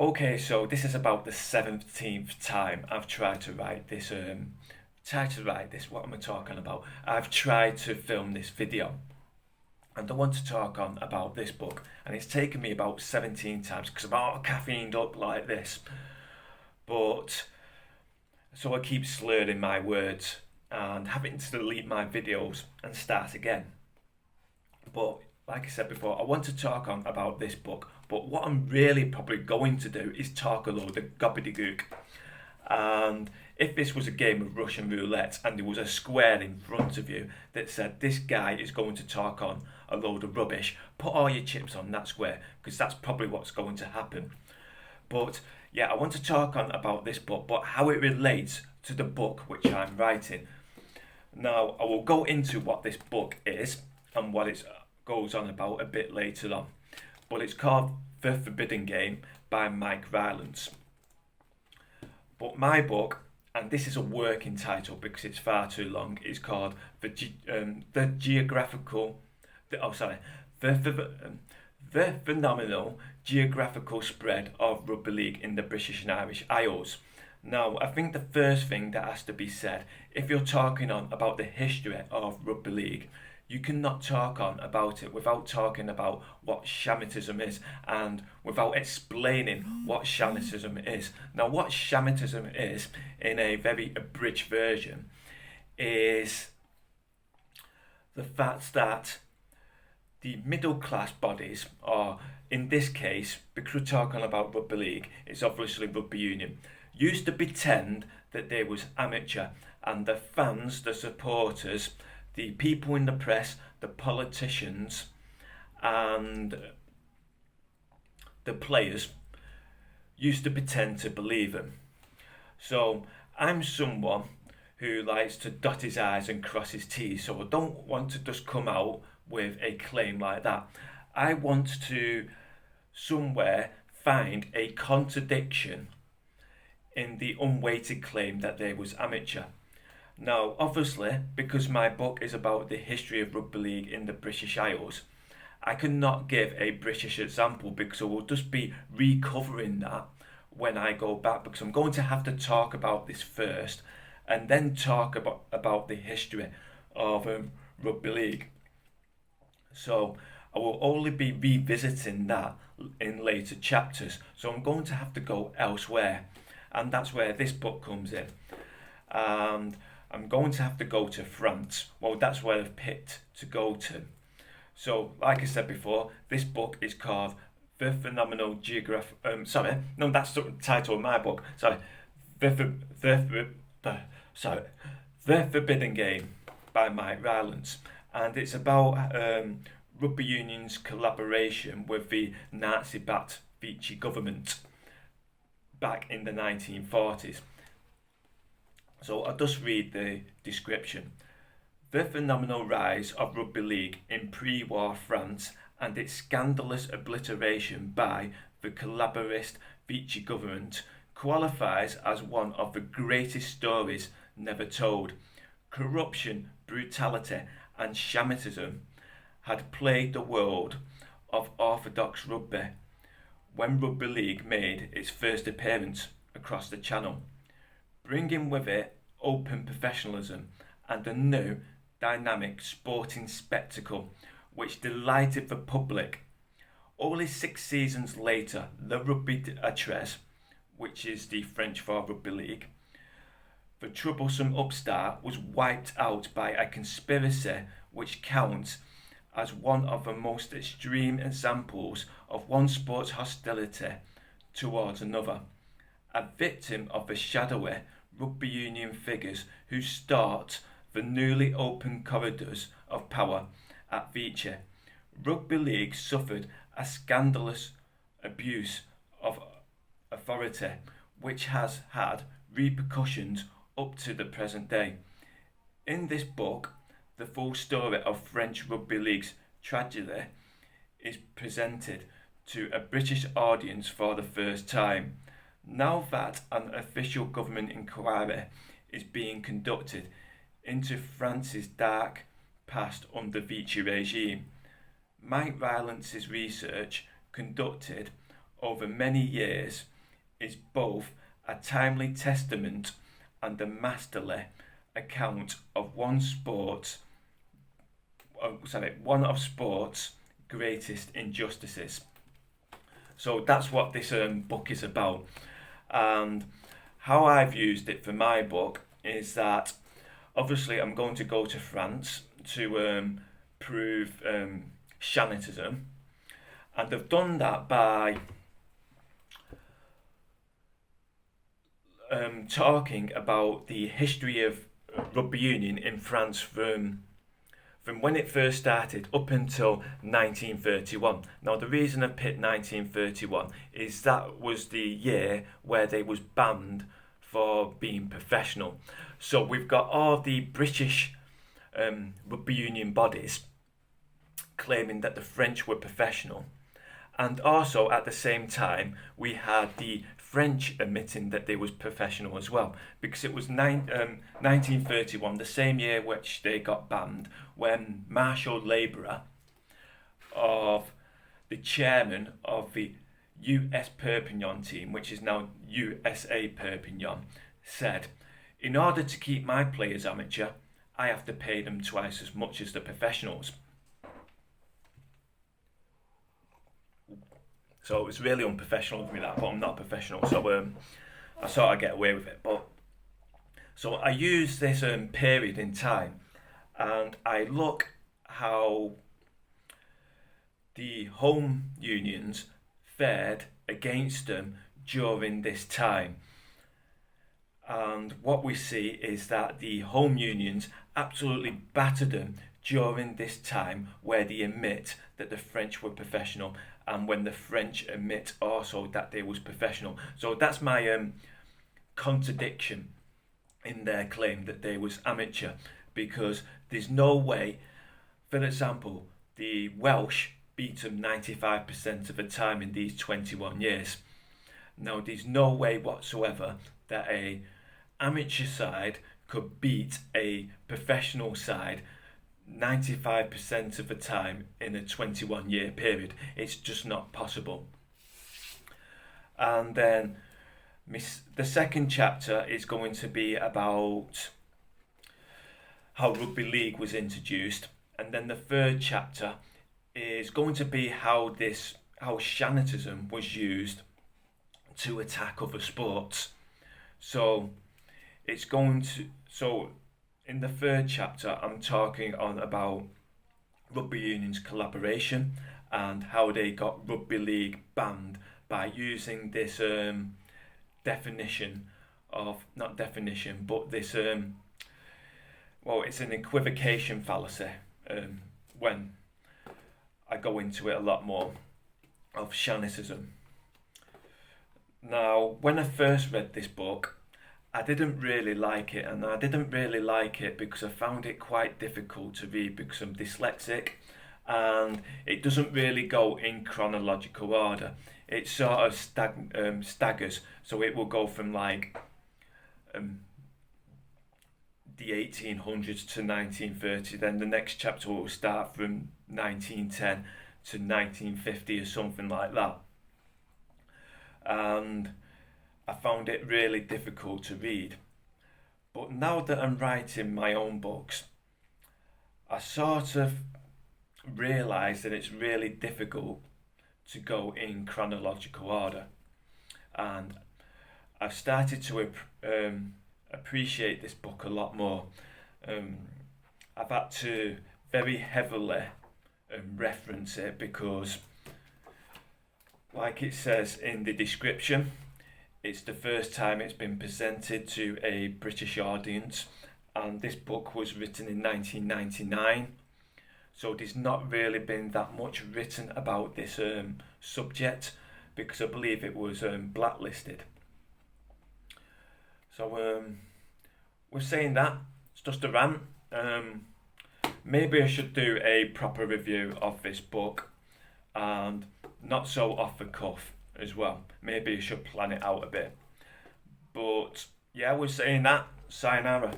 Okay, so this is about the 17th time I've tried to write this. What am I talking about? I've tried to film this video, and I want to talk on about this book, and it's taken me about 17 times because I'm all caffeined up like this. But so I keep slurring my words and having to delete my videos and start again. But like I said before, I want to talk on about this book. But what I'm really probably going to do is talk a load of gobbledygook. And if this was a game of Russian roulette and there was a square in front of you that said this guy is going to talk on a load of rubbish, put all your chips on that square because that's probably what's going to happen. But yeah, I want to talk on about this book, but how it relates to the book which I'm writing. Now, I will go into what this book is and what it goes on about a bit later on. But it's called The Forbidden Game by Rylance. But my book, and this is a working title because it's far too long, is called the Geographical, the, oh sorry, the Phenomenal Geographical Spread of Rugby League in the British and Irish Isles. Now, I think the first thing that has to be said, if you're talking on about the history of rugby league, you cannot talk on about it without talking about what shamanism is and without explaining what shamanism is. Now, what shamanism is, in a very abridged version, is the fact that the middle class bodies, or in this case, because we're talking about rugby league, it's obviously rugby union, used to pretend that they was amateur, and the fans, the supporters, the people in the press, the politicians, and the players used to pretend to believe them. So I'm someone who likes to dot his I's and cross his T's, so I don't want to just come out with a claim like that. I want to somewhere find a contradiction in the unweighted claim that they was amateur. Now, obviously, because my book is about the history of rugby league in the British Isles, I cannot give a British example because I will just be recovering that when I go back, because I'm going to have to talk about this first and then talk about the history of rugby league. So I will only be revisiting that in later chapters. So I'm going to have to go elsewhere, and that's where this book comes in. And I'm going to have to go to France. Well, that's where I've picked to go to. So, like I said before, this book is called The Phenomenal Geograph. That's the title of my book. The Forbidden Game by Rylance, and it's about Rugby Union's collaboration with the Nazi Backed Vichy Government back in the 1940s. So I'll just read the description. The phenomenal rise of rugby league in pre-war France and its scandalous obliteration by the collaborist Vichy government qualifies as one of the greatest stories never told. Corruption, brutality and shamanism had plagued the world of orthodox rugby when rugby league made its first appearance across the channel, bringing with it open professionalism and a new, dynamic sporting spectacle which delighted the public. Only 6 seasons later, the Rugby Atres, which is the French for rugby league, the troublesome upstart was wiped out by a conspiracy which counts as one of the most extreme examples of one sport's hostility towards another, a victim of the shadowy rugby union figures who start the newly opened corridors of power at Vichy. Rugby league suffered a scandalous abuse of authority which has had repercussions up to the present day. In this book, the full story of French rugby league's tragedy is presented to a British audience for the first time. Now that an official government inquiry is being conducted into France's dark past under Vichy regime, Mylance's research conducted over many years is both a timely testament and a masterly account of one of sport's greatest injustices. So that's what this book is about. And how I've used it for my book is that obviously I'm going to go to France to prove Shanitism, and I've done that by talking about the history of rugby union in France from when it first started up until 1931. Now, the reason I picked 1931 is that was the year where they was banned for being professional. So we've got all the British rugby union bodies claiming that the French were professional, and also at the same time we had the French admitting that they was professional as well, because it was 1931, the same year which they got banned, when Marshall Labourer, of the chairman of the US Perpignan team, which is now USA Perpignan, said, "In order to keep my players amateur, I have to pay them twice as much as the professionals." So it was really unprofessional of me that, but I'm not professional, so I sort of get away with it. But so I use this period in time, and I look how the home unions fared against them during this time. And what we see is that the home unions absolutely battered them during this time, where they admit that the French were professional, and when the French admit also that they was professional. So that's my contradiction in their claim that they was amateur, because there's no way, for example, the Welsh beat them 95% of the time in these 21 years. Now, there's no way whatsoever that a amateur side could beat a professional side 95% of the time in a 21-year period. It's just not possible. And then the second chapter is going to be about how rugby league was introduced, and then the third chapter is going to be how Shanitism was used to attack other sports. So in the third chapter, I'm talking on about rugby union's collaboration and how they got rugby league banned by using this definition of, not definition, but this it's an equivocation fallacy. When I go into it a lot more, of Shanitism. Now, when I first read this book, I didn't really like it, and I didn't really like it because I found it quite difficult to read because I'm dyslexic, and it doesn't really go in chronological order. It sort of staggers, so it will go from like the 1800s to 1930, then the next chapter will start from 1910 to 1950 or something like that. And I found it really difficult to read. But now that I'm writing my own books, I sort of realise that it's really difficult to go in chronological order. And I've started to appreciate this book a lot more. I've had to very heavily reference it because, like it says in the description, it's the first time it's been presented to a British audience, and this book was written in 1999, so there's not really been that much written about this subject, because I believe it was blacklisted. So we're saying that, it's just a rant. Maybe I should do a proper review of this book, and not so off the cuff as well. Maybe you should plan it out a bit. But yeah, we're saying that. Sayonara.